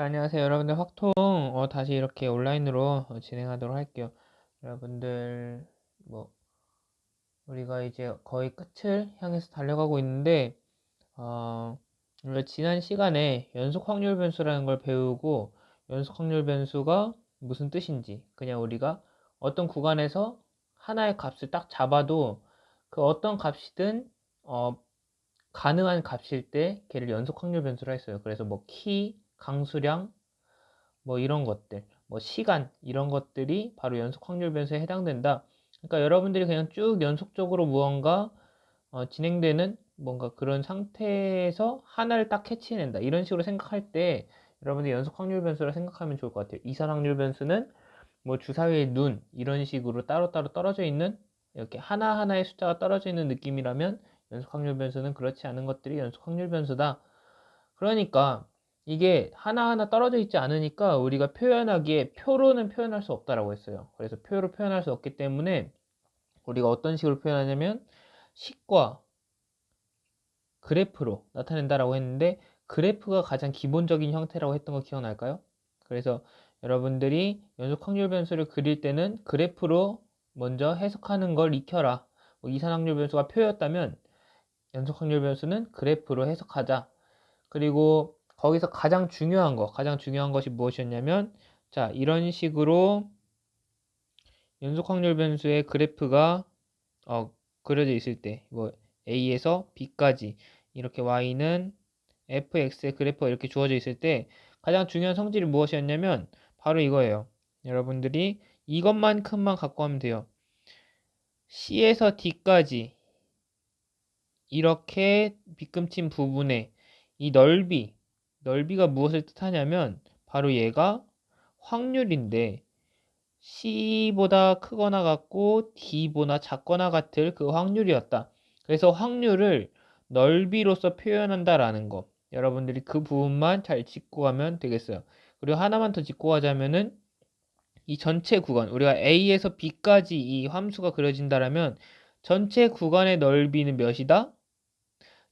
자, 안녕하세요. 여러분들 확통 다시 이렇게 온라인으로 진행하도록 할게요. 여러분들 뭐 우리가 이제 거의 끝을 향해서 달려가고 있는데 우리가 지난 시간에 연속 확률 변수라는 걸 배우고 연속 확률 변수가 무슨 뜻인지 그냥 우리가 어떤 구간에서 하나의 값을 딱 잡아도 그 어떤 값이든 가능한 값일 때 걔를 연속 확률 변수라 했어요. 그래서 뭐 키, 강수량 뭐 이런 것들, 뭐 시간 이런 것들이 바로 연속 확률 변수에 해당된다. 그러니까 여러분들이 그냥 쭉 연속적으로 무언가 진행되는 뭔가 그런 상태에서 하나를 딱 캐치해낸다. 이런 식으로 생각할 때 여러분들이 연속 확률 변수라 생각하면 좋을 것 같아요. 이산 확률 변수는 뭐 주사위의 눈 이런 식으로 따로따로 떨어져 있는 이렇게 하나하나의 숫자가 떨어져 있는 느낌이라면 연속 확률 변수는 그렇지 않은 것들이 연속 확률 변수다. 그러니까 이게 하나하나 떨어져 있지 않으니까 우리가 표현하기에 표로는 표현할 수 없다라고 했어요. 그래서 표로 표현할 수 없기 때문에 우리가 어떤 식으로 표현하냐면 식과 그래프로 나타낸다라고 했는데 그래프가 가장 기본적인 형태라고 했던 거 기억날까요? 그래서 여러분들이 연속 확률 변수를 그릴 때는 그래프로 먼저 해석하는 걸 익혀라. 뭐 이산 확률 변수가 표였다면 연속 확률 변수는 그래프로 해석하자. 그리고 거기서 가장 중요한 것이 무엇이었냐면, 자, 이런 식으로 연속 확률 변수의 그래프가 그려져 있을 때, 뭐 A에서 B까지 이렇게 Y는 fx의 그래프가 이렇게 주어져 있을 때 가장 중요한 성질이 무엇이었냐면 바로 이거예요. 여러분들이 이것만큼만 갖고 하면 돼요. C에서 D까지 이렇게 빗금친 부분에 이 넓이가 무엇을 뜻하냐면 바로 얘가 확률인데 C보다 크거나 같고 D보다 작거나 같을 그 확률이었다. 그래서 확률을 넓이로서 표현한다라는 거. 여러분들이 그 부분만 잘 짚고 가면 되겠어요. 그리고 하나만 더 짚고 가자면은 이 전체 구간, 우리가 A에서 B까지 이 함수가 그려진다라면 전체 구간의 넓이는 몇이다?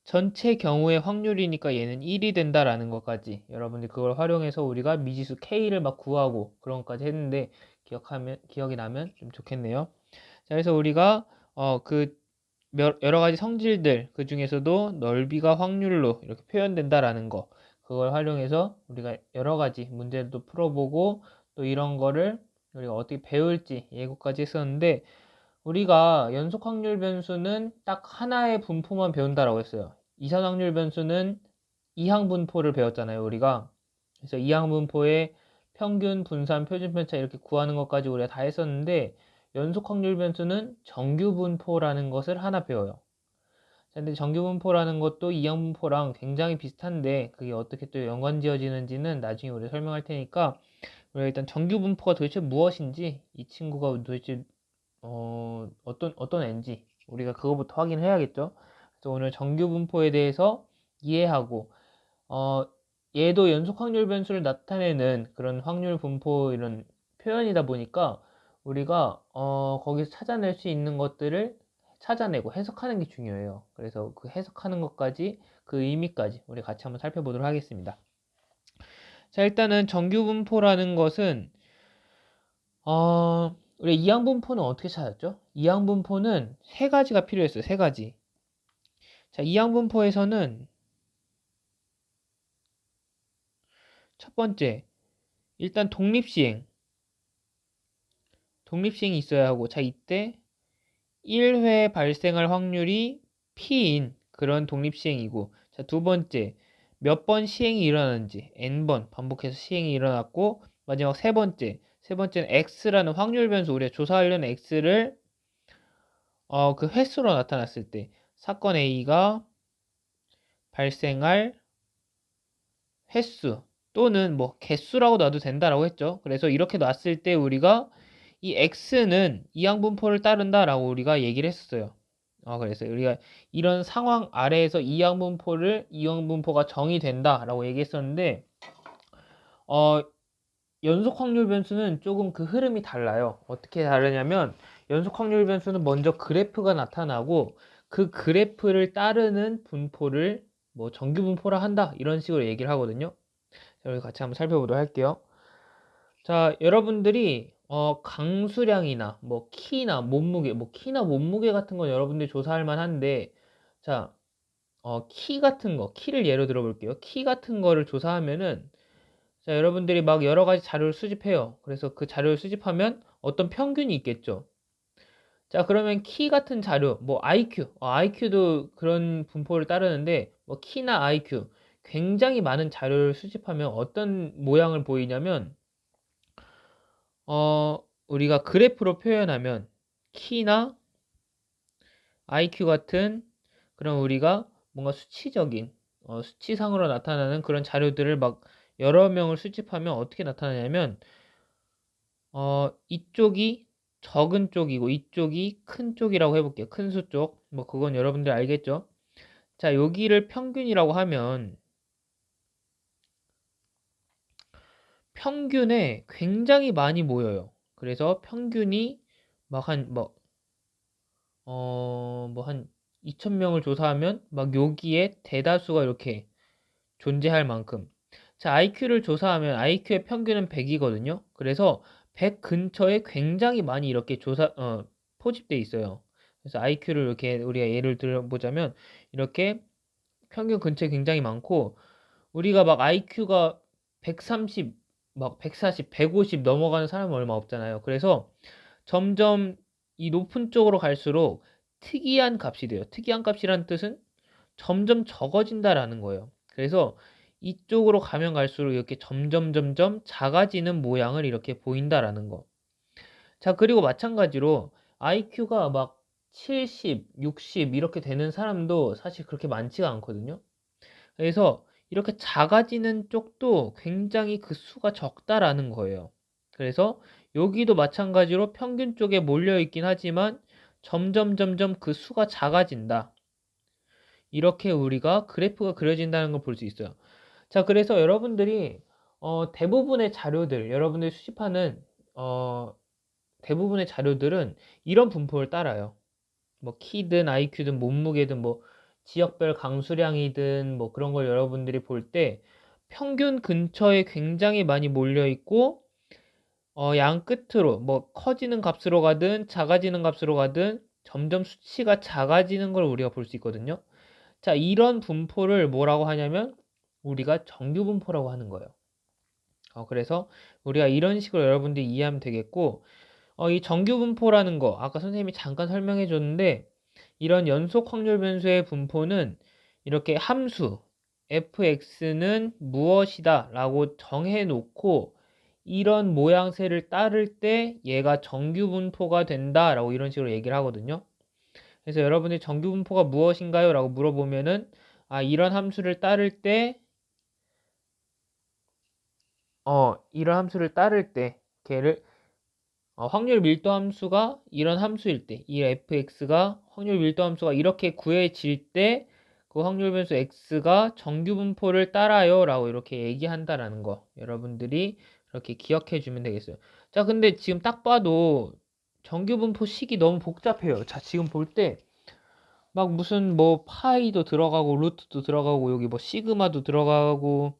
전체 경우의 확률이니까 얘는 1이 된다라는 것까지 여러분들 그걸 활용해서 우리가 미지수 K를 막 구하고 그런 것까지 했는데 기억이 나면 좀 좋겠네요. 자, 그래서 우리가 그 여러 가지 성질들 그 중에서도 넓이가 확률로 이렇게 표현된다라는 거 그걸 활용해서 우리가 여러 가지 문제도 풀어보고 또 이런 거를 우리가 어떻게 배울지 예고까지 했었는데 우리가 연속 확률 변수는 딱 하나의 분포만 배운다라고 했어요. 이산 확률 변수는 이항 분포를 배웠잖아요, 우리가. 그래서 이항 분포의 평균, 분산, 표준 편차 이렇게 구하는 것까지 우리가 다 했었는데 연속 확률 변수는 정규 분포라는 것을 하나 배워요. 근데 정규 분포라는 것도 이항 분포랑 굉장히 비슷한데 그게 어떻게 또 연관 지어지는지는 나중에 우리가 설명할 테니까 우리가 일단 정규 분포가 도대체 무엇인지 이 친구가 도대체 어떤 애인지 우리가 그거부터 확인해야겠죠. 그래서 오늘 정규 분포에 대해서 이해하고 어, 얘도 연속 확률 변수를 나타내는 그런 확률 분포 이런 표현이다 보니까 우리가 거기서 찾아낼 수 있는 것들을 찾아내고 해석하는 게 중요해요. 그래서 그 해석하는 것까지 그 의미까지 우리 같이 한번 살펴보도록 하겠습니다. 자, 일단은 정규 분포라는 것은 우리 이항 분포는 어떻게 찾았죠? 이항 분포는 세 가지가 필요했어요. 세 가지. 자, 이항 분포에서는 첫 번째, 일단 독립시행이 있어야 하고, 자, 이때 1회 발생할 확률이 P인 그런 독립시행이고, 자, 두 번째, 몇 번 시행이 일어나는지, N번 반복해서 시행이 일어났고, 마지막 세 번째는 X라는 확률 변수, 우리가 조사하려는 X를 그 횟수로 나타났을 때, 사건 A가 발생할 횟수 또는 뭐 개수라고 놔도 된다라고 했죠. 그래서 이렇게 놨을 때 우리가 이 x는 이항분포를 따른다라고 우리가 얘기를 했었어요. 그래서 우리가 이런 상황 아래에서 이항분포가 정의된다라고 얘기했었는데 연속 확률 변수는 조금 그 흐름이 달라요. 어떻게 다르냐면 연속 확률 변수는 먼저 그래프가 나타나고 그 그래프를 따르는 분포를 뭐 정규 분포라 한다 이런 식으로 얘기를 하거든요. 자, 우리 같이 한번 살펴보도록 할게요. 자, 여러분들이 강수량이나 뭐 키나 몸무게 같은 건 여러분들이 조사할 만한데, 자, 키 같은 거, 키를 예로 들어 볼게요. 키 같은 거를 조사하면은, 자, 여러분들이 막 여러 가지 자료를 수집해요. 그래서 그 자료를 수집하면 어떤 평균이 있겠죠. 자, 그러면 키 같은 자료, 뭐 IQ, IQ도 그런 분포를 따르는데, 뭐 키나 IQ, 굉장히 많은 자료를 수집하면 어떤 모양을 보이냐면, 우리가 그래프로 표현하면 키나 IQ 같은 그런 우리가 뭔가 수치적인, 수치상으로 나타나는 그런 자료들을 막 여러 명을 수집하면 어떻게 나타나냐면, 이쪽이 적은 쪽이고 이쪽이 큰 쪽이라고 해볼게요. 큰 수 쪽. 뭐 그건 여러분들 알겠죠? 자, 여기를 평균이라고 하면 평균에 굉장히 많이 모여요. 그래서 평균이 막 한 2,000명을 조사하면 막 여기에 대다수가 이렇게 존재할 만큼. 자, IQ를 조사하면 IQ의 평균은 100이거든요. 그래서 100 근처에 굉장히 많이 이렇게 포집돼 있어요. 그래서 IQ를 이렇게 우리가 예를 들어보자면 이렇게 평균 근처에 굉장히 많고, 우리가 막 IQ가 130, 막 140, 150 넘어가는 사람은 얼마 없잖아요. 그래서 점점 이 높은 쪽으로 갈수록 특이한 값이 돼요. 특이한 값이란 뜻은 점점 적어진다라는 거예요. 그래서 이쪽으로 가면 갈수록 이렇게 점점 작아지는 모양을 이렇게 보인다라는 거. 자, 그리고 마찬가지로 IQ가 막 70, 60 이렇게 되는 사람도 사실 그렇게 많지가 않거든요. 그래서 이렇게 작아지는 쪽도 굉장히 그 수가 적다라는 거예요. 그래서 여기도 마찬가지로 평균 쪽에 몰려 있긴 하지만 점점 그 수가 작아진다. 이렇게 우리가 그래프가 그려진다는 걸 볼 수 있어요. 자, 그래서 여러분들이 대부분의 자료들, 여러분들이 수집하는 대부분의 자료들은 이런 분포를 따라요. 뭐 키든 IQ든 몸무게든 뭐 지역별 강수량이든 뭐 그런 걸 여러분들이 볼 때 평균 근처에 굉장히 많이 몰려 있고, 양 끝으로 뭐 커지는 값으로 가든 작아지는 값으로 가든 점점 수치가 작아지는 걸 우리가 볼 수 있거든요. 자, 이런 분포를 뭐라고 하냐면 우리가 정규 분포라고 하는 거예요. 그래서 우리가 이런 식으로 여러분들이 이해하면 되겠고, 이 정규 분포라는 거 아까 선생님이 잠깐 설명해 줬는데, 이런 연속 확률 변수의 분포는 이렇게 함수 fx는 무엇이다 라고 정해 놓고 이런 모양새를 따를 때 얘가 정규 분포가 된다 라고 이런 식으로 얘기를 하거든요. 그래서 여러분이 정규 분포가 무엇인가요? 라고 물어보면은, 이런 함수를 따를 때 이런 함수를 따를 때 걔를 확률 밀도 함수가 이런 함수일 때, 이 fx가 확률 밀도 함수가 이렇게 구해질 때 그 확률 변수 x가 정규 분포를 따라요 라고 이렇게 얘기한다라는 거 여러분들이 그렇게 기억해 주면 되겠어요. 자, 근데 지금 딱 봐도 정규 분포 식이 너무 복잡해요. 자, 지금 볼 때 막 무슨 뭐 파이도 들어가고 루트도 들어가고 여기 뭐 시그마도 들어가고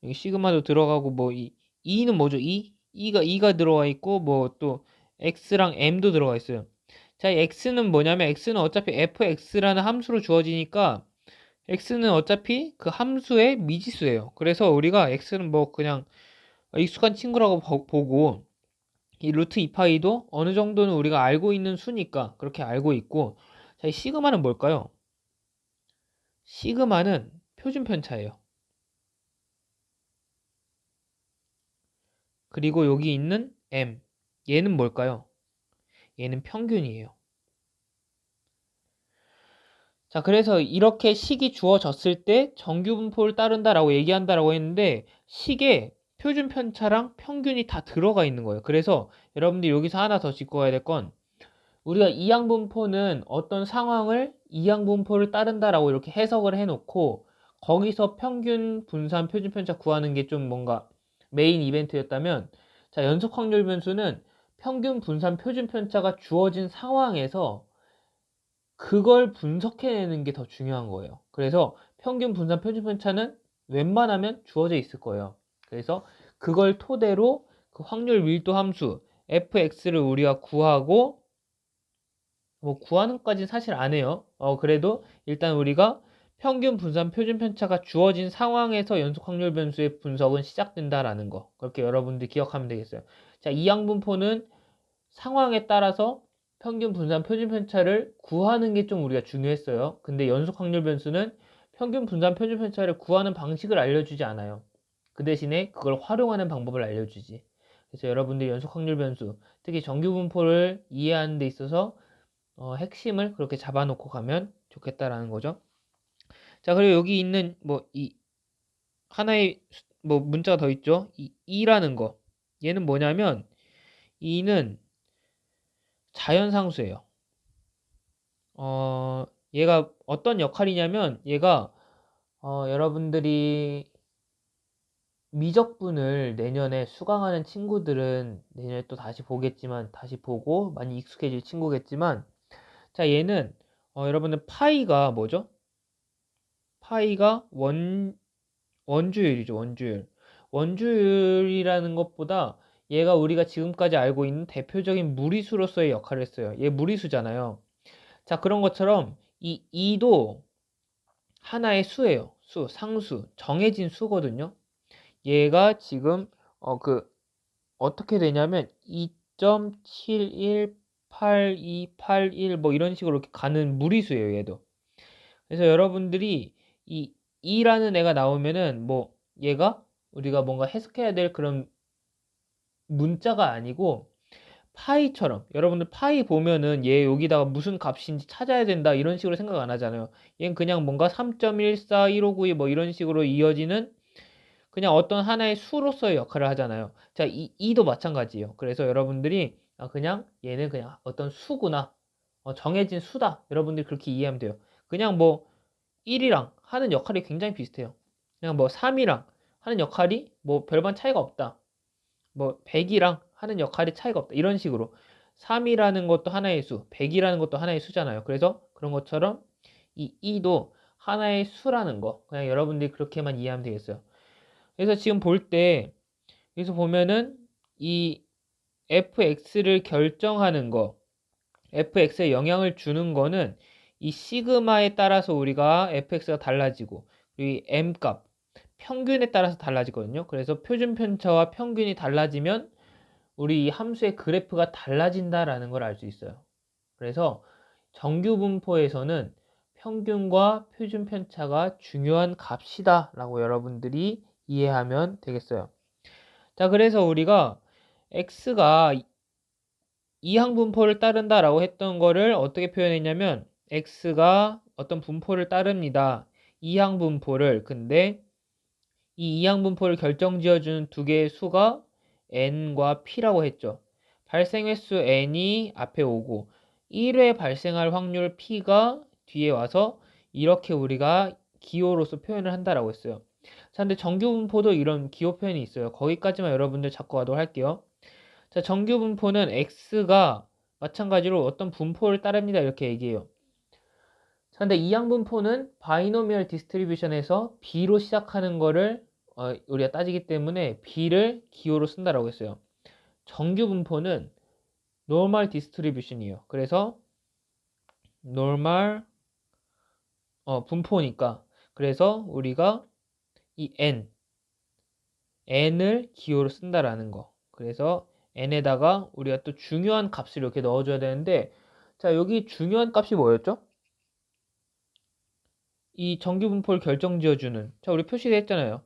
여기 시그마도 들어가고 뭐 E는 뭐죠? E가 들어가 있고 뭐 또 X랑 M도 들어가 있어요. 자, 이 X는 뭐냐면 X는 어차피 fx라는 함수로 주어지니까 X는 어차피 그 함수의 미지수예요. 그래서 우리가 X는 뭐 그냥 익숙한 친구라고 보고 이 루트 2파이도 어느 정도는 우리가 알고 있는 수니까 그렇게 알고 있고, 자, 이 시그마는 뭘까요? 시그마는 표준 편차예요. 그리고 여기 있는 M, 얘는 뭘까요? 얘는 평균이에요. 자, 그래서 이렇게 식이 주어졌을 때 정규 분포를 따른다라고 얘기한다라고 했는데 식에 표준 편차랑 평균이 다 들어가 있는 거예요. 그래서 여러분들이 여기서 하나 더 짚고 가야 될 건, 우리가 이항 분포는 어떤 상황을 이항 분포를 따른다라고 이렇게 해석을 해놓고 거기서 평균 분산 표준 편차 구하는 게 좀 뭔가 메인 이벤트였다면, 자, 연속 확률 변수는 평균 분산 표준 편차가 주어진 상황에서 그걸 분석해내는 게 더 중요한 거예요. 그래서 평균 분산 표준 편차는 웬만하면 주어져 있을 거예요. 그래서 그걸 토대로 그 확률 밀도 함수 fx를 우리가 구하고, 뭐 구하는 것까지는 사실 안 해요. 그래도 일단 우리가 평균 분산 표준 편차가 주어진 상황에서 연속 확률 변수의 분석은 시작된다라는 거. 그렇게 여러분들 기억하면 되겠어요. 자, 이항분포는 상황에 따라서 평균 분산 표준 편차를 구하는 게 좀 우리가 중요했어요. 근데 연속 확률 변수는 평균 분산 표준 편차를 구하는 방식을 알려주지 않아요. 그 대신에 그걸 활용하는 방법을 알려주지. 그래서 여러분들 연속 확률 변수, 특히 정규 분포를 이해하는 데 있어서 핵심을 그렇게 잡아놓고 가면 좋겠다라는 거죠. 자, 그리고 여기 있는 뭐 이 하나의 뭐 문자가 더 있죠. 이 2라는 거. 얘는 뭐냐면 2는 자연상수예요. 얘가 어떤 역할이냐면 얘가 여러분들이 미적분을 내년에 수강하는 친구들은 내년에 또 다시 보겠지만 다시 보고 많이 익숙해질 친구겠지만, 자, 얘는 여러분들 파이가 뭐죠? 파이가 원주율이죠. 원주율이라는 것보다 얘가 우리가 지금까지 알고 있는 대표적인 무리수로서의 역할을 했어요. 얘 무리수잖아요. 자, 그런 것처럼 이 2도 하나의 수예요. 상수, 정해진 수거든요. 얘가 지금 어떻게 되냐면 2.718281 뭐 이런 식으로 이렇게 가는 무리수예요, 얘도. 그래서 여러분들이 이 2라는 애가 나오면은 뭐 얘가 우리가 뭔가 해석해야 될 그런 문자가 아니고, 파이처럼 여러분들 파이 보면은 얘 여기다가 무슨 값인지 찾아야 된다 이런 식으로 생각 안 하잖아요. 얘는 그냥 뭔가 3.141592 뭐 이런 식으로 이어지는 그냥 어떤 하나의 수로서의 역할을 하잖아요. 자, 이도 마찬가지예요. 그래서 여러분들이 그냥 얘는 그냥 어떤 수구나, 정해진 수다, 여러분들이 그렇게 이해하면 돼요. 그냥 뭐 1이랑 하는 역할이 굉장히 비슷해요. 그냥 뭐 3이랑 하는 역할이 뭐 별반 차이가 없다. 뭐 100이랑 하는 역할이 차이가 없다. 이런 식으로 3이라는 것도 하나의 수, 100이라는 것도 하나의 수잖아요. 그래서 그런 것처럼 이 2도 하나의 수라는 거, 그냥 여러분들이 그렇게만 이해하면 되겠어요. 그래서 지금 볼 때 여기서 보면은 이 fx를 결정하는 거, fx에 영향을 주는 거는 이 시그마에 따라서 우리가 fx가 달라지고, 이 m 값 평균에 따라서 달라지거든요. 그래서 표준 편차와 평균이 달라지면 우리 이 함수의 그래프가 달라진다라는 걸 알 수 있어요. 그래서 정규 분포에서는 평균과 표준 편차가 중요한 값이다 라고 여러분들이 이해하면 되겠어요. 자, 그래서 우리가 x가 이항 분포를 따른다 라고 했던 거를 어떻게 표현했냐면, x가 어떤 분포를 따릅니다. 이항 분포를. 근데 이 이항 분포를 결정지어주는 두 개의 수가 n과 p라고 했죠. 발생 횟수 n이 앞에 오고 1회 발생할 확률 p가 뒤에 와서 이렇게 우리가 기호로서 표현을 한다라고 했어요. 자, 근데 정규 분포도 이런 기호 표현이 있어요. 거기까지만 여러분들 잡고 가도록 할게요. 자, 정규 분포는 x가 마찬가지로 어떤 분포를 따릅니다. 이렇게 얘기해요. 자, 근데 이항 분포는 바이노미얼 디스트리뷰션에서 b로 시작하는 거를 우리가 따지기 때문에 b를 기호로 쓴다라고 했어요. 정규 분포는 노멀 디스트리뷰션이에요. 그래서 노멀 분포니까, 그래서 우리가 이 n을 기호로 쓴다라는 거. 그래서 n에다가 우리가 또 중요한 값을 이렇게 넣어줘야 되는데, 자, 여기 중요한 값이 뭐였죠? 이 정규 분포를 결정지어주는, 자, 우리 표시를 했잖아요.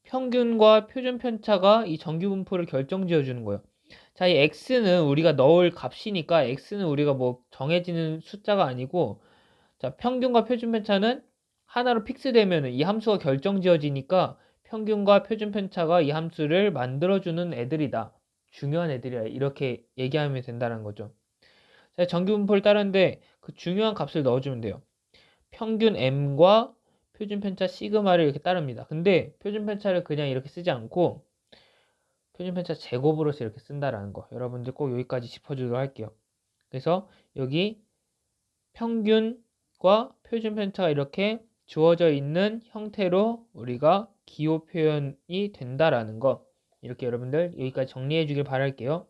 평균과 표준 편차가 이 정규 분포를 결정지어주는 거예요. 자, 이 x는 우리가 넣을 값이니까 x는 우리가 뭐 정해지는 숫자가 아니고, 자, 평균과 표준 편차는 하나로 픽스되면 이 함수가 결정지어지니까 평균과 표준 편차가 이 함수를 만들어주는 애들이다. 중요한 애들이야. 이렇게 얘기하면 된다는 거죠. 자, 정규 분포를 따르는데 그 중요한 값을 넣어주면 돼요. 평균 m과 표준 편차 시그마를 이렇게 따릅니다. 근데 표준 편차를 그냥 이렇게 쓰지 않고 표준 편차 제곱으로서 이렇게 쓴다라는 거. 여러분들 꼭 여기까지 짚어주도록 할게요. 그래서 여기 평균과 표준 편차가 이렇게 주어져 있는 형태로 우리가 기호 표현이 된다라는 거, 이렇게 여러분들 여기까지 정리해 주길 바랄게요.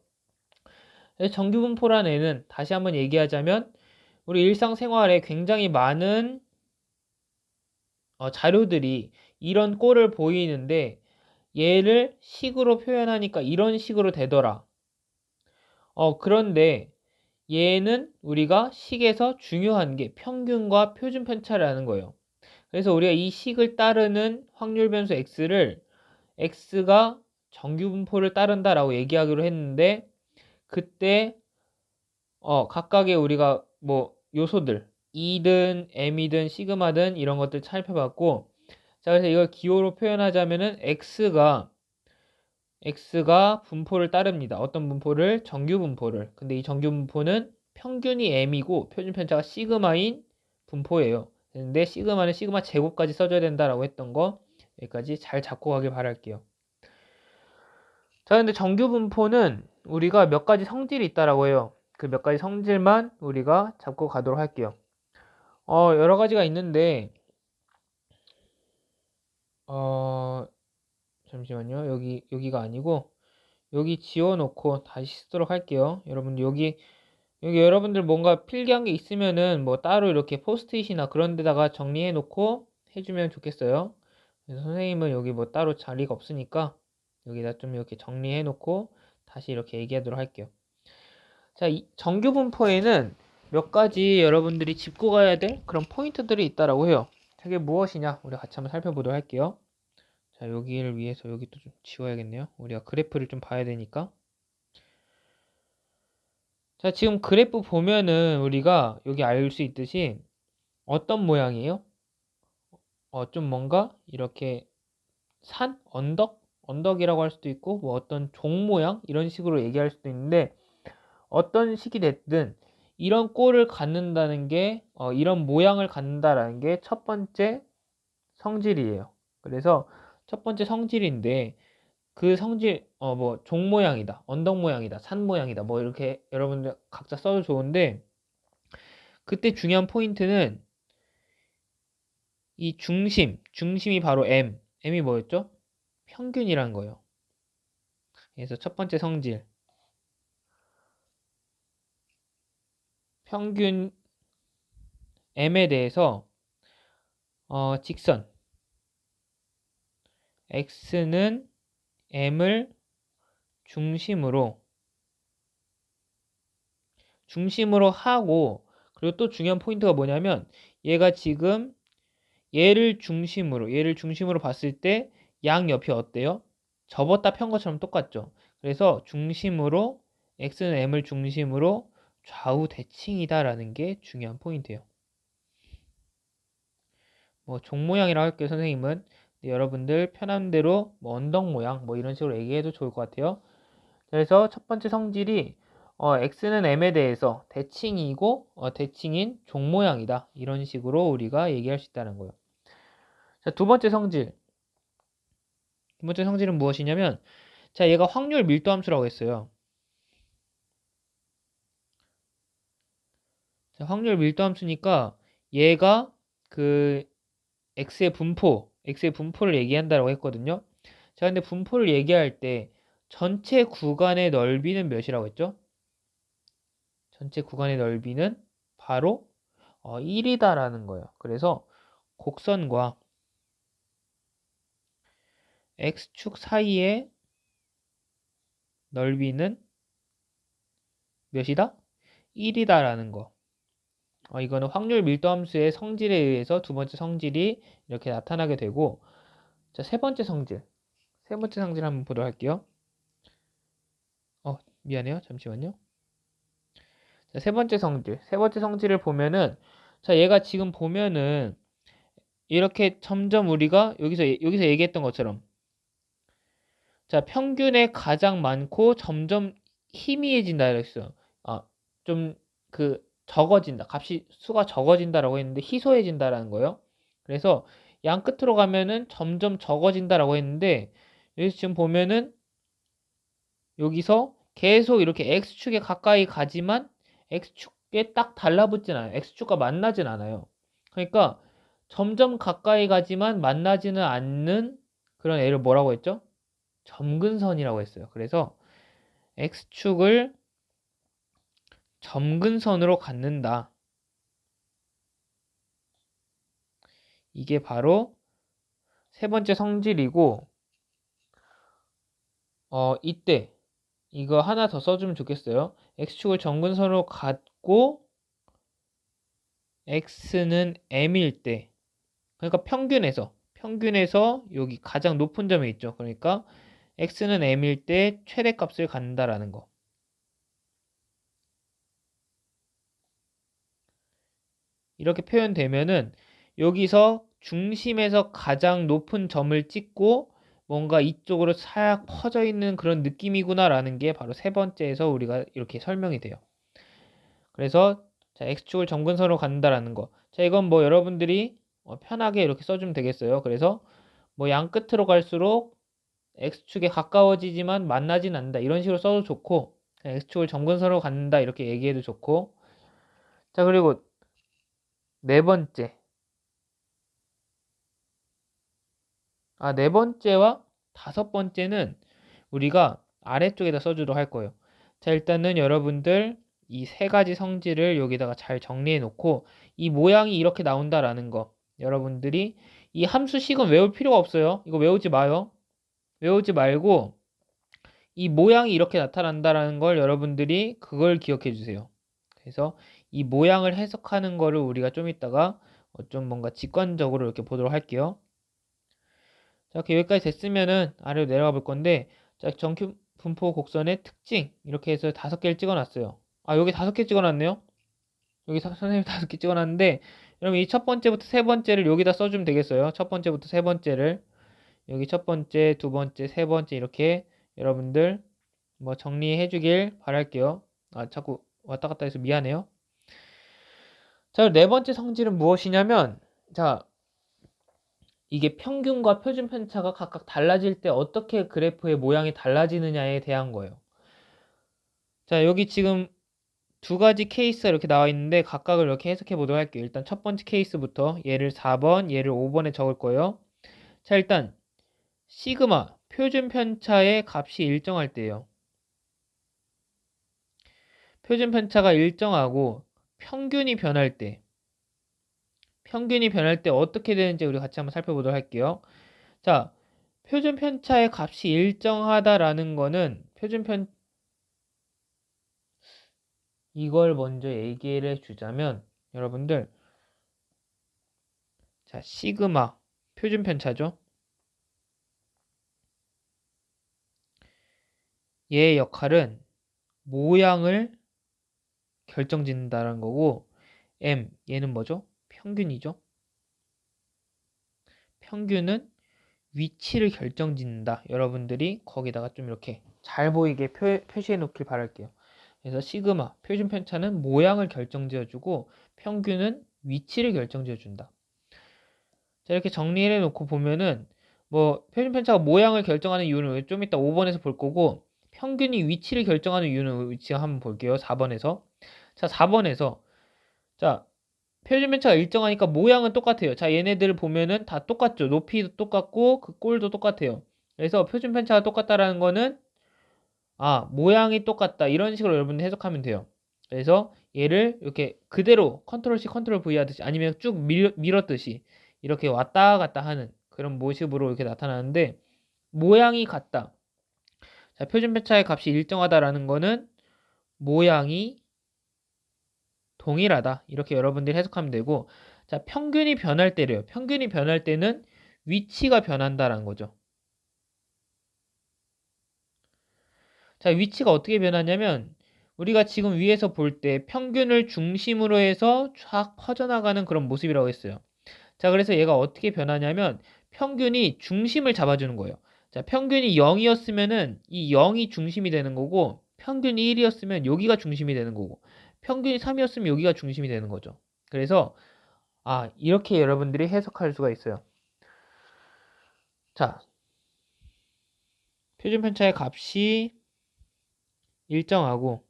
정규분포란 애는 다시 한번 얘기하자면 우리 일상생활에 굉장히 많은 자료들이 이런 꼴을 보이는데 얘를 식으로 표현하니까 이런 식으로 되더라. 그런데 얘는 우리가 식에서 중요한 게 평균과 표준 편차라는 거예요. 그래서 우리가 이 식을 따르는 확률 변수 x를 x가 정규분포를 따른다라고 얘기하기로 했는데, 그때 각각의 우리가 뭐 요소들 E든 M이든 시그마든 이런 것들 살펴봤고, 자, 그래서 이걸 기호로 표현하자면은 x가 분포를 따릅니다. 어떤 분포를? 정규분포를. 근데 이 정규분포는 평균이 m이고 표준 편차가 시그마인 분포예요. 근데 시그마는 시그마 제곱까지 써줘야 된다라고 했던 거 여기까지 잘 잡고 가길 바랄게요. 자, 근데 정규분포는 우리가 몇 가지 성질이 있다라고 해요. 그 몇 가지 성질만 우리가 잡고 가도록 할게요. 여러 가지가 있는데 잠시만요. 여기가 아니고 여기 지워놓고 다시 쓰도록 할게요. 여러분들 여기 여러분들 뭔가 필기한 게 있으면은 뭐 따로 이렇게 포스트잇이나 그런 데다가 정리해 놓고 해주면 좋겠어요. 그래서 선생님은 여기 뭐 따로 자리가 없으니까 여기다 좀 이렇게 정리해 놓고 다시 이렇게 얘기하도록 할게요. 자, 이 정규분포에는 몇 가지 여러분들이 짚고 가야 될 그런 포인트들이 있다라고 해요. 그게 무엇이냐? 우리 같이 한번 살펴보도록 할게요. 자, 여기를 위해서 여기도 좀 지워야겠네요. 우리가 그래프를 좀 봐야 되니까. 자, 지금 그래프 보면은 우리가 여기 알 수 있듯이 어떤 모양이에요? 좀 뭔가 이렇게 산? 언덕이라고 할 수도 있고 뭐 어떤 종 모양? 이런 식으로 얘기할 수도 있는데, 어떤 식이 됐든 이런 꼴을 갖는다는 게 이런 모양을 갖는다라는 게 첫 번째 성질이에요. 그래서 첫 번째 성질인데 그 성질 뭐 종 모양이다, 언덕 모양이다, 산 모양이다, 뭐 이렇게 여러분들 각자 써도 좋은데, 그때 중요한 포인트는 이 중심이 바로 M이 뭐였죠? 평균이란 거예요. 그래서 첫 번째 성질, 평균 M에 대해서 직선 X는 M을 중심으로 하고, 그리고 또 중요한 포인트가 뭐냐면 얘가 지금 얘를 중심으로 봤을 때 양옆이 어때요? 접었다 편 것처럼 똑같죠. 그래서 X는 M을 중심으로 좌우 대칭이다라는 게 중요한 포인트예요. 뭐 종 모양이라고 할게요, 선생님은. 여러분들 편한 대로 뭐 언덕 모양 뭐 이런 식으로 얘기해도 좋을 것 같아요. 그래서 첫 번째 성질이 X는 M에 대해서 대칭이고 대칭인 종 모양이다, 이런 식으로 우리가 얘기할 수 있다는 거예요. 자, 두 번째 성질은 무엇이냐면, 자, 얘가 확률 밀도 함수라고 했어요. 자, 확률 밀도 함수니까 얘가 그 x의 분포를 얘기한다고 했거든요. 자, 근데 분포를 얘기할 때 전체 구간의 넓이는 몇이라고 했죠? 전체 구간의 넓이는 바로 1이다라는 거예요. 그래서 곡선과 x축 사이의 넓이는 몇이다? 1이다라는 거. 이거는 확률 밀도 함수의 성질에 의해서 두 번째 성질이 이렇게 나타나게 되고, 자, 세 번째 성질 한번 보도록 할게요. 미안해요. 잠시만요. 자, 세 번째 성질을 보면은, 자, 얘가 지금 보면은 이렇게 점점 우리가 여기서 얘기했던 것처럼, 자, 평균에 가장 많고 점점 희미해진다 이랬어요. 좀 적어진다. 수가 적어진다라고 했는데 희소해진다라는 거예요. 그래서 양 끝으로 가면은 점점 적어진다라고 했는데, 여기서 지금 보면은 여기서 계속 이렇게 x축에 가까이 가지만 x축에 딱 달라붙진 않아요. x축과 만나진 않아요. 그러니까 점점 가까이 가지만 만나지는 않는 그런 애를 뭐라고 했죠? 점근선이라고 했어요. 그래서 x축을 점근선으로 갖는다. 이게 바로 세 번째 성질이고, 이때 이거 하나 더 써주면 좋겠어요. x축을 점근선으로 갖고 x는 m일 때, 그러니까 평균에서 여기 가장 높은 점이 있죠. 그러니까 x는 m일 때 최대값을 갖는다라는 거. 이렇게 표현되면은 여기서 중심에서 가장 높은 점을 찍고 뭔가 이쪽으로 싹 퍼져 있는 그런 느낌이구나라는 게 바로 세 번째에서 우리가 이렇게 설명이 돼요. 그래서 자, x축을 점근선으로 갖는다라는 거. 자, 이건 뭐 여러분들이 편하게 이렇게 써주면 되겠어요. 그래서 뭐 양 끝으로 갈수록 x축에 가까워지지만 만나진 않는다. 이런 식으로 써도 좋고, x축을 점근선으로 갖는다. 이렇게 얘기해도 좋고. 자, 그리고 네 번째. 네 번째와 다섯 번째는 우리가 아래쪽에다 써주도록 할 거예요. 자, 일단은 여러분들 이 세 가지 성질을 여기다가 잘 정리해 놓고 이 모양이 이렇게 나온다라는 거 여러분들이 이 함수식은 외울 필요가 없어요. 이거 외우지 마요. 외우지 말고 이 모양이 이렇게 나타난다라는 걸 여러분들이 그걸 기억해 주세요. 그래서 이 모양을 해석하는 거를 우리가 좀 이따가 좀 뭔가 직관적으로 이렇게 보도록 할게요. 자, 이렇게 여기까지 됐으면은 아래로 내려가 볼 건데, 자, 정규 분포 곡선의 특징 이렇게 해서 5개를 찍어놨어요. 여기 5개 찍어놨네요. 여기 선생님이 5개 찍어놨는데, 여러분 이 첫 번째부터 세 번째를 여기다 써주면 되겠어요. 첫 번째부터 세 번째를 여기 첫 번째, 두 번째, 세 번째 이렇게 여러분들 뭐 정리해 주길 바랄게요. 자꾸 왔다 갔다 해서 미안해요. 자, 네 번째 성질은 무엇이냐면, 자, 이게 평균과 표준 편차가 각각 달라질 때 어떻게 그래프의 모양이 달라지느냐에 대한 거예요. 자, 여기 지금 두 가지 케이스가 이렇게 나와 있는데 각각을 이렇게 해석해 보도록 할게요. 일단 첫 번째 케이스부터 얘를 4번, 얘를 5번에 적을 거예요. 자, 일단 시그마 표준 편차의 값이 일정할 때예요. 표준 편차가 일정하고 평균이 변할 때 어떻게 되는지 우리 같이 한번 살펴보도록 할게요. 자, 표준 편차의 값이 일정하다라는 거는 이걸 먼저 얘기를 해주자면 여러분들 자, 시그마 표준 편차죠. 얘의 역할은 모양을 결정짓는다는 거고 얘는 뭐죠? 평균이죠. 평균은 위치를 결정짓는다. 여러분들이 거기다가 좀 이렇게 잘 보이게 표시해 놓길 바랄게요. 그래서 시그마 표준 편차는 모양을 결정지어주고 평균은 위치를 결정지어준다. 자, 이렇게 정리해 놓고 보면은 뭐 표준 편차가 모양을 결정하는 이유는 좀 이따 5번에서 볼 거고 평균이 위치를 결정하는 이유는 위치 한번 볼게요. 4번에서. 자, 4번에서 자, 표준 편차가 일정하니까 모양은 똑같아요. 자, 얘네들을 보면은 다 똑같죠. 높이도 똑같고 그 꼴도 똑같아요. 그래서 표준 편차가 똑같다라는 거는 모양이 똑같다. 이런 식으로 여러분들 해석하면 돼요. 그래서 얘를 이렇게 그대로 컨트롤 C, 컨트롤 V 하듯이 아니면 쭉 밀었듯이 이렇게 왔다 갔다 하는 그런 모습으로 이렇게 나타나는데 모양이 같다. 자, 표준 편차의 값이 일정하다라는 거는 모양이 동일하다. 이렇게 여러분들이 해석하면 되고 자, 평균이 변할 때래요. 평균이 변할 때는 위치가 변한다라는 거죠. 자, 위치가 어떻게 변하냐면 우리가 지금 위에서 볼 때 평균을 중심으로 해서 쫙 퍼져나가는 그런 모습이라고 했어요. 자, 그래서 얘가 어떻게 변하냐면 평균이 중심을 잡아주는 거예요. 자, 평균이 0이었으면은 이 0이 중심이 되는 거고 평균이 1이었으면 여기가 중심이 되는 거고 평균이 3이었으면 여기가 중심이 되는 거죠. 그래서 이렇게 여러분들이 해석할 수가 있어요. 자, 표준 편차의 값이 일정하고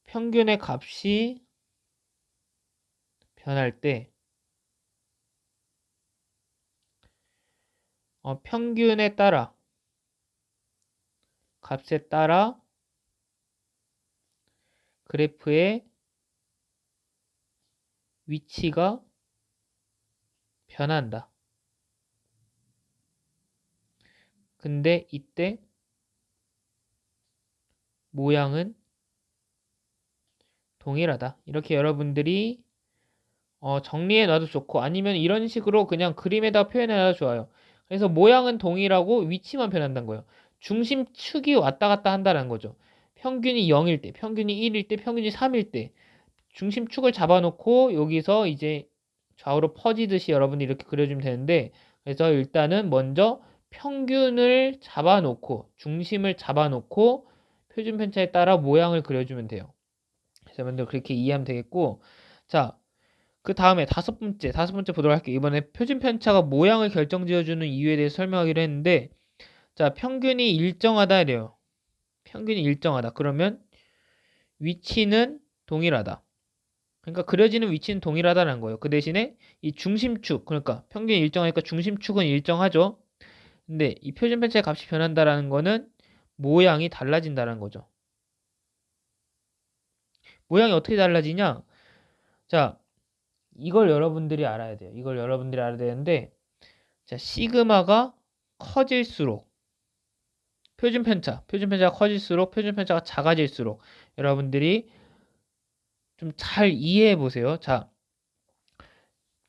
평균의 값이 변할 때 평균에 따라 값에 따라 그래프의 위치가 변한다. 근데 이때 모양은 동일하다. 이렇게 여러분들이 정리해 놔도 좋고, 아니면 이런 식으로 그냥 그림에다 표현해 놔도 좋아요. 그래서 모양은 동일하고 위치만 변한다는 거예요. 중심축이 왔다 갔다 한다는 거죠. 평균이 0일 때, 평균이 1일 때, 평균이 3일 때 중심축을 잡아놓고 여기서 이제 좌우로 퍼지듯이 여러분이 이렇게 그려주면 되는데, 그래서 일단은 먼저 평균을 잡아놓고 중심을 잡아놓고 표준 편차에 따라 모양을 그려주면 돼요. 그래서 먼저 그렇게 이해하면 되겠고, 자, 그 다음에 다섯 번째 보도록 할게요. 이번에 표준 편차가 모양을 결정지어주는 이유에 대해서 설명하기로 했는데, 자, 평균이 일정하다 이래요. 평균이 일정하다. 그러면 위치는 동일하다. 그러니까 그려지는 위치는 동일하다는 거예요. 그 대신에 이 중심축, 그러니까 평균이 일정하니까 중심축은 일정하죠. 근데 이 표준 편차의 값이 변한다라는 거는 모양이 달라진다는 거죠. 모양이 어떻게 달라지냐? 자, 이걸 여러분들이 알아야 돼요. 이걸 여러분들이 알아야 되는데, 자, 시그마가 커질수록 표준 편차가 커질수록 표준 편차가 작아질수록 여러분들이 좀 잘 이해해 보세요. 자,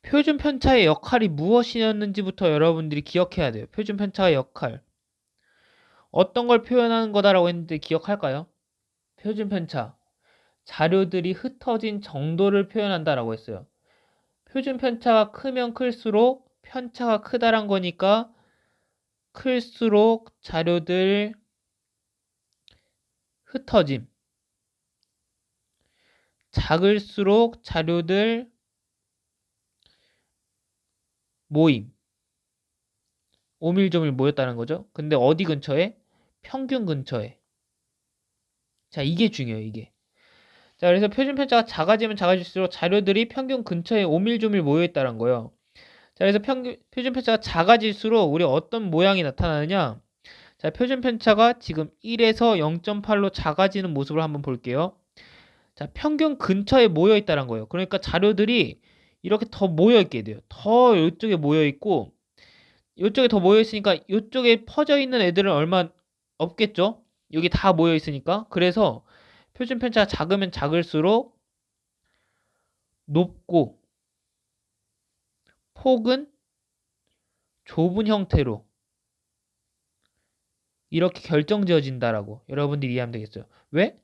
표준 편차의 역할이 무엇이었는지부터 여러분들이 기억해야 돼요. 표준 편차의 역할. 어떤 걸 표현하는 거다라고 했는데 기억할까요? 표준 편차. 자료들이 흩어진 정도를 표현한다라고 했어요. 표준 편차가 크면 클수록 편차가 크다란 거니까 클수록 자료들 흩어짐. 작을수록 자료들 모임. 오밀조밀 모였다는 거죠. 근데 어디 근처에? 평균 근처에. 자, 이게 중요해요, 이게. 자, 그래서 표준 편차가 작아지면 작아질수록 자료들이 평균 근처에 오밀조밀 모여있다는 거예요. 자, 그래서 표준 편차가 작아질수록 우리 어떤 모양이 나타나느냐? 자, 표준 편차가 지금 1에서 0.8로 작아지는 모습을 한번 볼게요. 자, 평균 근처에 모여있다는 거예요. 그러니까 자료들이 이렇게 더 모여있게 돼요. 더 이쪽에 모여있고, 이쪽에 더 모여있으니까 이쪽에 퍼져있는 애들은 얼마 없겠죠? 여기 다 모여있으니까. 그래서 표준 편차가 작으면 작을수록 높고 폭은 좁은 형태로 이렇게 결정지어진다라고 여러분들이 이해하면 되겠어요. 왜?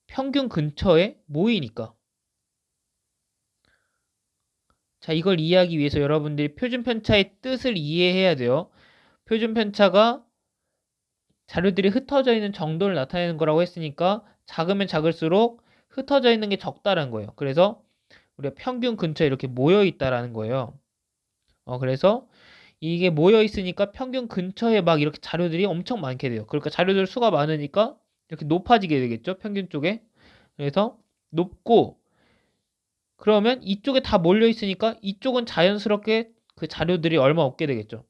평균 근처에 모이니까. 자, 이걸 이해하기 위해서 여러분들이 표준 편차의 뜻을 이해해야 돼요. 표준 편차가 자료들이 흩어져 있는 정도를 나타내는 거라고 했으니까 작으면 작을수록 흩어져 있는 게 적다라는 거예요. 그래서 우리가 평균 근처에 이렇게 모여 있다라는 거예요. 그래서 이게 모여 있으니까 평균 근처에 막 이렇게 자료들이 엄청 많게 돼요. 그러니까 자료들 수가 많으니까 이렇게 높아지게 되겠죠. 평균 쪽에. 그래서 높고, 그러면 이쪽에 다 몰려 있으니까 이쪽은 자연스럽게 그 자료들이 얼마 없게 되겠죠.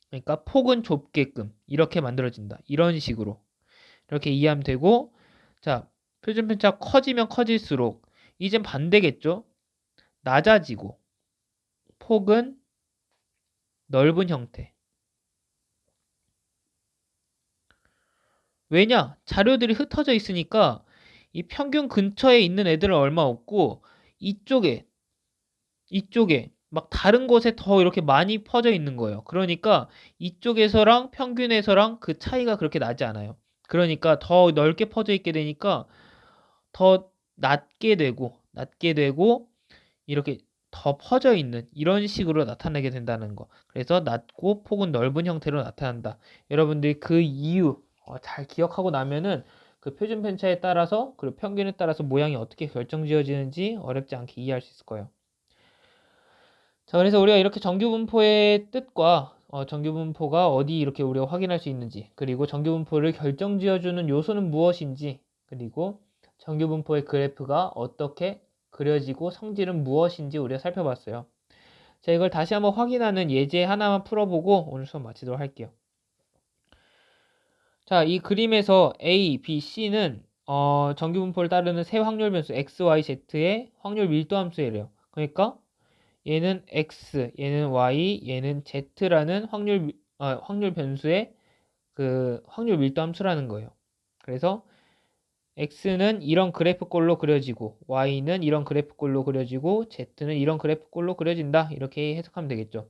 그러니까 폭은 좁게끔 이렇게 만들어진다. 이런 식으로 이렇게 이해하면 되고, 자, 표준 편차가 커지면 커질수록 이젠 반대겠죠. 낮아지고 폭은 넓은 형태. 왜냐? 자료들이 흩어져 있으니까 이 평균 근처에 있는 애들은 얼마 없고, 이쪽에 막 다른 곳에 더 이렇게 많이 퍼져 있는 거예요. 그러니까 이쪽에서랑 평균에서랑 그 차이가 그렇게 나지 않아요. 그러니까 더 넓게 퍼져 있게 되니까 더 낮게 되고 이렇게 더 퍼져 있는 이런 식으로 나타나게 된다는 거. 그래서 낮고 폭은 넓은 형태로 나타난다. 여러분들이 그 이유 잘 기억하고 나면은 그 표준 편차에 따라서 그리고 평균에 따라서 모양이 어떻게 결정지어지는지 어렵지 않게 이해할 수 있을 거예요. 자, 그래서 우리가 이렇게 정규분포의 뜻과 정규분포가 어디 이렇게 우리가 확인할 수 있는지, 그리고 정규분포를 결정지어주는 요소는 무엇인지, 그리고 정규분포의 그래프가 어떻게 그려지고 성질은 무엇인지 우리가 살펴봤어요. 자, 이걸 다시 한번 확인하는 예제 하나만 풀어보고 오늘 수업 마치도록 할게요. 자, 이 그림에서 A, B, C는 정규분포를 따르는 세 확률 변수 X, Y, Z의 확률 밀도 함수예요. 그러니까 얘는 X, 얘는 Y, 얘는 Z라는 확률 변수의 그 확률 밀도 함수라는 거예요. 그래서 X는 이런 그래프꼴로 그려지고 Y는 이런 그래프꼴로 그려지고 Z는 이런 그래프꼴로 그려진다. 이렇게 해석하면 되겠죠.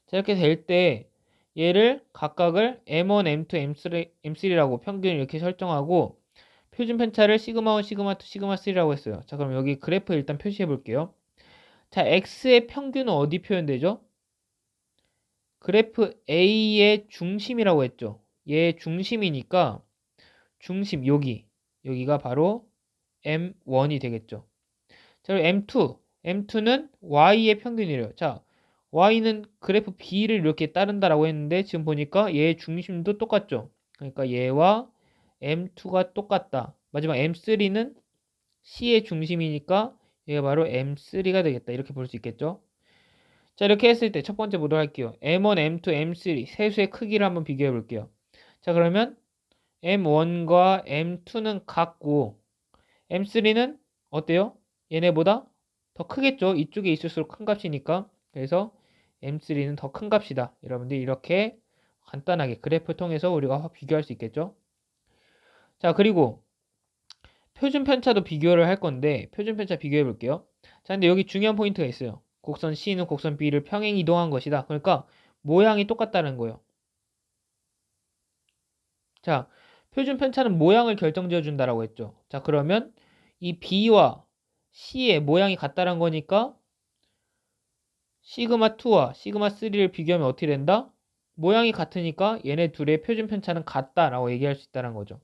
자, 이렇게 될 때 얘를 각각을 M1, M2, M3라고 평균을 이렇게 설정하고 표준 편차를 시그마 1, 시그마 2, 시그마 3라고 했어요. 자, 그럼 여기 그래프 일단 표시해 볼게요. 자, X의 평균은 어디 표현되죠? 그래프 A의 중심이라고 했죠. 얘의 중심이니까 중심 여기가 바로 M1이 되겠죠. 자, 그리고 M2는 Y의 평균이래요. 자, Y는 그래프 B를 이렇게 따른다라고 했는데 지금 보니까 얘의 중심도 똑같죠. 그러니까 얘와 M2가 똑같다. 마지막 M3는 C의 중심이니까 얘가 바로 M3가 되겠다. 이렇게 볼 수 있겠죠. 자, 이렇게 했을 때 첫 번째 보도록 할게요. M1, M2, M3 세 수의 크기를 한번 비교해 볼게요. 자, 그러면 M1과 M2는 같고 M3는 어때요? 얘네보다 더 크겠죠? 이쪽에 있을수록 큰 값이니까. 그래서 M3는 더 큰 값이다. 여러분들 이렇게 간단하게 그래프 통해서 우리가 비교할 수 있겠죠? 자, 그리고 표준 편차도 비교를 할 건데 표준 편차 비교해 볼게요. 자, 근데 여기 중요한 포인트가 있어요. 곡선 C는 곡선 B를 평행 이동한 것이다. 그러니까 모양이 똑같다는 거예요. 자, 표준 편차는 모양을 결정지어 준다라고 했죠. 자, 그러면 이 B와 C의 모양이 같다는 거니까 시그마 2와 시그마 3를 비교하면 어떻게 된다? 모양이 같으니까 얘네 둘의 표준 편차는 같다라고 얘기할 수 있다는 거죠.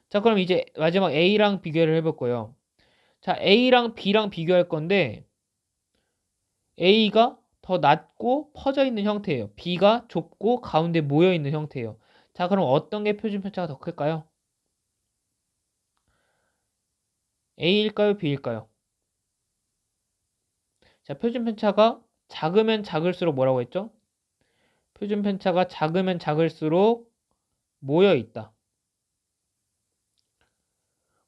자, 그럼 이제 마지막 A랑 비교를 해볼 거예요. 자, A랑 B랑 비교할 건데 A가 더 낮고 퍼져 있는 형태예요. B가 좁고 가운데 모여 있는 형태예요. 자, 그럼 어떤 게 표준 편차가 더 클까요? A일까요? B일까요? 자, 표준 편차가 작으면 작을수록 뭐라고 했죠? 표준 편차가 작으면 작을수록 모여 있다.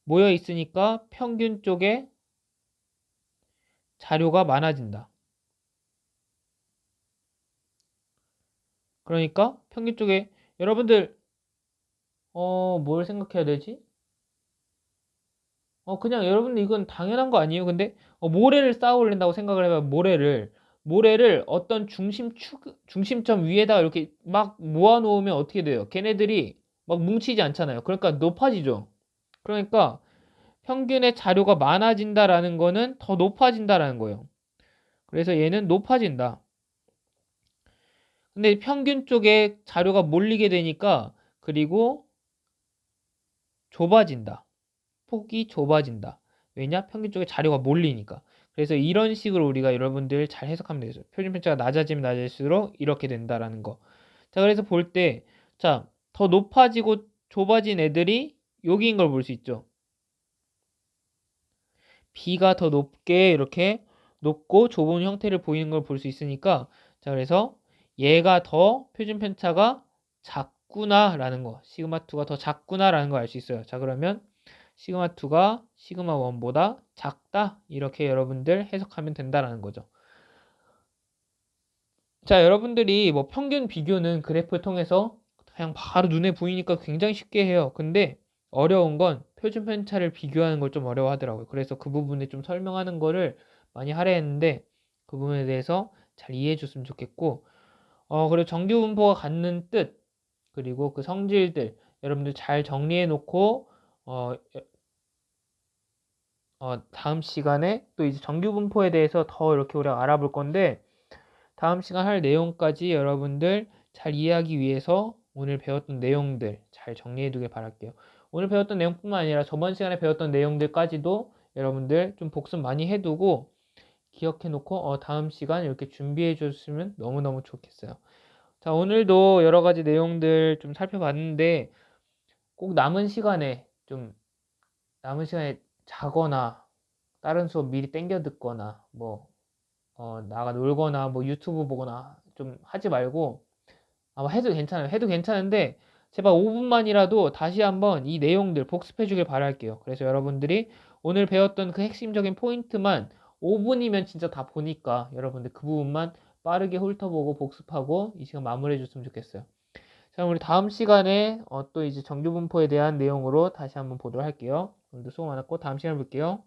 모여 있으니까 평균 쪽에 자료가 많아진다. 그러니까 평균 쪽에 여러분들 뭘 생각해야 되지? 그냥 여러분들 이건 당연한 거 아니에요? 근데 모래를 쌓아 올린다고 생각을 해봐요. 모래를 어떤 중심점 위에다가 이렇게 막 모아 놓으면 어떻게 돼요? 걔네들이 막 뭉치지 않잖아요. 그러니까 높아지죠. 그러니까 평균의 자료가 많아진다라는 거는 더 높아진다라는 거예요. 그래서 얘는 높아진다. 근데 평균 쪽에 자료가 몰리게 되니까 그리고 좁아진다. 폭이 좁아진다. 왜냐? 평균 쪽에 자료가 몰리니까. 그래서 이런 식으로 우리가 여러분들 잘 해석하면 되죠. 표준 편차가 낮아지면 낮아질수록 이렇게 된다라는 거. 자, 그래서 볼 때, 자, 더 높아지고 좁아진 애들이 여기인 걸 볼 수 있죠. B가 더 높게 이렇게 높고 좁은 형태를 보이는 걸 볼 수 있으니까, 자, 그래서 얘가 더 표준 편차가 작구나라는 거, 시그마2가 더 작구나라는 걸 알 수 있어요. 자, 그러면 시그마2가 시그마1보다 작다 이렇게 여러분들 해석하면 된다라는 거죠. 자, 여러분들이 뭐 평균 비교는 그래프를 통해서 그냥 바로 눈에 보이니까 굉장히 쉽게 해요. 근데 어려운 건 표준 편차를 비교하는 걸 좀 어려워하더라고요. 그래서 그 부분에 좀 설명하는 거를 많이 하려 했는데 그 부분에 대해서 잘 이해해 줬으면 좋겠고 그리고 정규 분포가 갖는 뜻 그리고 그 성질들 여러분들 잘 정리해 놓고 어, 다음 시간에 또 이제 정규 분포에 대해서 더 이렇게 우리가 알아볼 건데 다음 시간 할 내용까지 여러분들 잘 이해하기 위해서 오늘 배웠던 내용들 잘 정리해 두길 바랄게요. 오늘 배웠던 내용뿐만 아니라 저번 시간에 배웠던 내용들까지도 여러분들 좀 복습 많이 해두고 기억해 놓고 다음 시간 이렇게 준비해 줬으면 너무너무 좋겠어요. 자, 오늘도 여러 가지 내용들 좀 살펴봤는데 꼭 남은 시간에 좀 남은 시간에 자거나 다른 수업 미리 땡겨 듣거나 뭐 나가 놀거나 뭐 유튜브 보거나 좀 하지 말고 아마 해도 괜찮아요. 해도 괜찮은데 제발 5분만이라도 다시 한번 이 내용들 복습해 주길 바랄게요. 그래서 여러분들이 오늘 배웠던 그 핵심적인 포인트만 5분이면 진짜 다 보니까 여러분들 그 부분만 빠르게 훑어보고 복습하고 이 시간 마무리해 줬으면 좋겠어요. 자, 우리 다음 시간에 또 이제 정규분포에 대한 내용으로 다시 한번 보도록 할게요. 오늘도 수고 많았고 다음 시간에 볼게요.